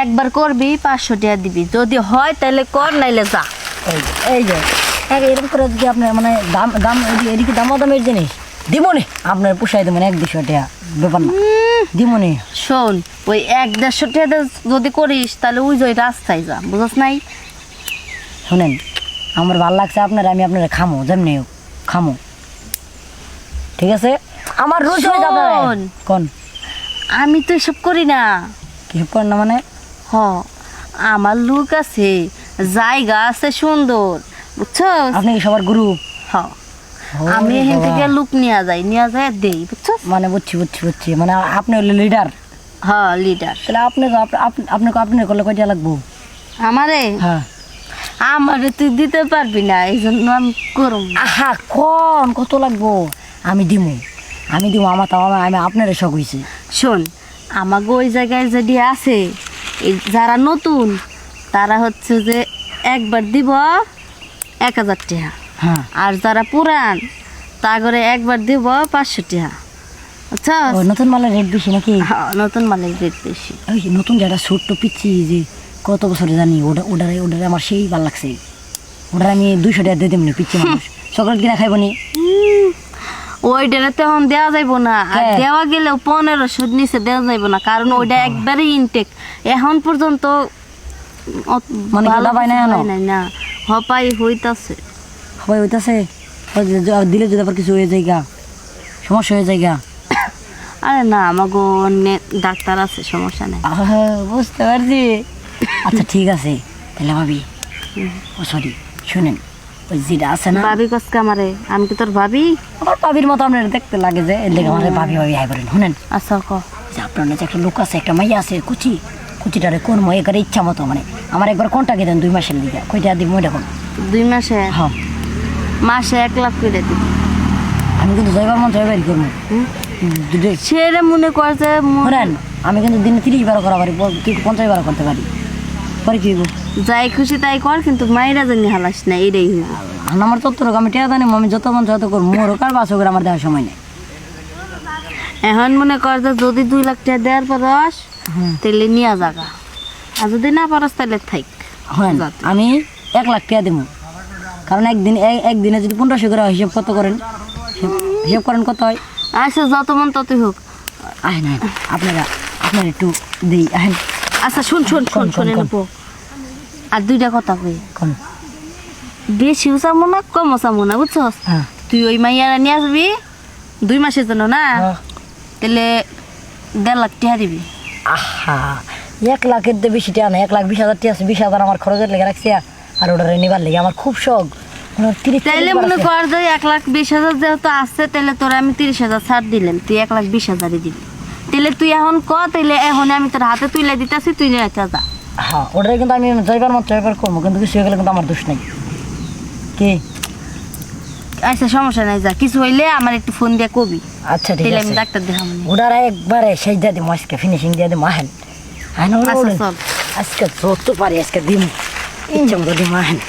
একবার করবি 500 টাকা দিবি, যদি হয় তাহলে কর, নাইলে যা। এই যে এরকম করে যদি আপনার মানে দাম দাম এদিকে দামের জিনিস দিবনি, আপনার পোষাই দেবেন 1-200 টাকা, ব্যাপার না, দিবনি। শোন, ওই 1-150 টাকা যদি করিস তাহলে ওই যে রাস্তায় যা, বুঝছ নাই? শুনেন, আমার ভালো লাগছে আপনার, আমি আপনার খামো, যেমনি হোক খামো, ঠিক আছে? আমার রোজ শোন, কোন আমি তো এসব করি না। কিছু করেন না মানে? হ, আমার লোক আছে, জায়গা আছে সুন্দর, বুঝছো? আপনি কি সবার গুরু? হ, আমি এখান থেকে লোক নিয়ে যাই দেই, বুঝছো? মানে বুঝছি, মানে আপনি হলে লিডার। হ্যাঁ, লিডার। তাহলে আপনার করলে কয়টা লাগবো? আমারে হ্যাঁ। আমারে তুই দিতে পারবি না, এই জন্য আমি করব। আহা, কত লাগবো? আমি দিমু আমার আমি আপনার শখ হয়েছে। শোন, আমাকে ওই জায়গায় যদি আছে, এই যারা নতুন তারা হচ্ছে যে একবার দিব 1000 টাকা, হ্যাঁ। আর যারা পুরান তা করে একবার দিব 500 টাকা, আচ্ছা? নতুন মালের রেট বেশি নাকি? হ্যাঁ, নতুন মালের রেট বেশি। ওই যে নতুন যারা ছোট্ট পিচ্ছি যে কত বছরে জানি, ওটারে আমার সেই ভালো লাগছে। ওটার আমি 200 টাকা দিয়ে দেবনি, পিচ্ছি মানুষ চকলেট কিনা খাইব নি। ওইটারে তখন দেওয়া যাইব না, আর দেওয়া গেলেও 1500 নিচে দেওয়া যাইব না, কারণ ওইটা একবারই ইনটেক। এখন পর্যন্ত মানে ভালো পাই নাই না, হপাই হইতাছে। সবাই হইতাছে, দিলে যদি আবার কিছু হয়ে যায়, সমস্যা হয়ে যায়। আরে না, আমাকে ডাক্তার আছে, সমস্যা নেই। বুঝতে পারছি। আচ্ছা ঠিক আছে, তাহলে ভাবি, ও সরি, শুনেন, ওই যেটা আছে না, ভাবি কসকে আমারে, আমি কি তোর ভাবি? আমার ভাবির মতো আপনার দেখতে লাগে যে, এর লেগে আমার ভাবি হাই করেন। শুনেন, আচ্ছা ক। যে আপনার যে একটা লোক আছে, একটা মাইয়া আছে, কুচিটারে কোন মই করে ইচ্ছা মতো, মানে আমার একবার কোনটা দেন 2 মাসের লিগে, কইটা দিব ওইটা কোন? 2 মাসে? হ্যাঁ। মাসে 1 লাখ করে দিব। আমি কিন্তু জয়বার মন জয়বারই করবো। সেরে মনে কর যে শুনেন, আমি কিন্তু দিনে 30 বার করা পারি, 50 বার করতে পারি, পরে কি হইব? যাই খুশি তাই কর, কিন্তু মাইরা জানি হালাস না, এটাই হইব। আমার তত্ত্বরক আমি টেয়া জানি, আমি যত মন যত করবো, মোর কার বাস করে আমার দেওয়ার সময় নেই। এখন মনে কর যে যদি 2 লাখ টাকা দেওয়ার পারস তাহলে নিয়ে যাগা, আর যদি না পারস তাহলে থাক। হ্যাঁ, আমি 1 লাখ টাকা দেবো, কারণ একদিনে যদি 1500 করে হিসাব কত করেন, হিসাব করেন কত হয়? আচ্ছা, যত মন ততই হোক। আহেন আপনার একটু দিই, আহেন। আচ্ছা শুন, আর 2টা কথা কই। কোন? বেশিও চামো না, কমও চামো না, বুঝছস? হ্যাঁ। তুই ওই মাইয়ারা নিয়ে আসবি 2 মাসের জন্য না, তাহলে 1.5 লাখ টাকা দিবি। আহা, 1 লাখের দিয়ে বেশি টাকা না, 1,20,000 টাকা আছে, 20,000 আমার খরচের লেগে রাখছি, আর ওটা নিবার লেগে আমার খুব শখ। তাইলে মনে কর যে 1,20,000 যেহেতু আছে, তাহলে তোরা আমি 30,000 ছাড় দিলাম, তুই 1,20,000 দিবি। তাহলে তুই এখন তাইলে এখন আমি তোর হাতে তুলে দিতেছি, তুই নিয়ে যা। হ্যাঁ, ওটাই কিন্তু আমি জয়বার করবো, কিন্তু কিছু হয়ে গেলে কিন্তু আমার দোষ নেই। কি? আচ্ছা, সমস্যা নাই, যা কিছু হইলে আমার একটু ফোন দিয়ে কবি। আচ্ছা ঠিক তাহলে আছে, আমি ডাক্তার দেখাবো। ওটারা একবারে সেই দিয়ে দিম, আজকে ফিনিশিং দিয়ে দিম, আহেন। আচ্ছা চল, আজকে যত পারি আজকে দিম, ইচ্ছা মতো দিম, আহেন।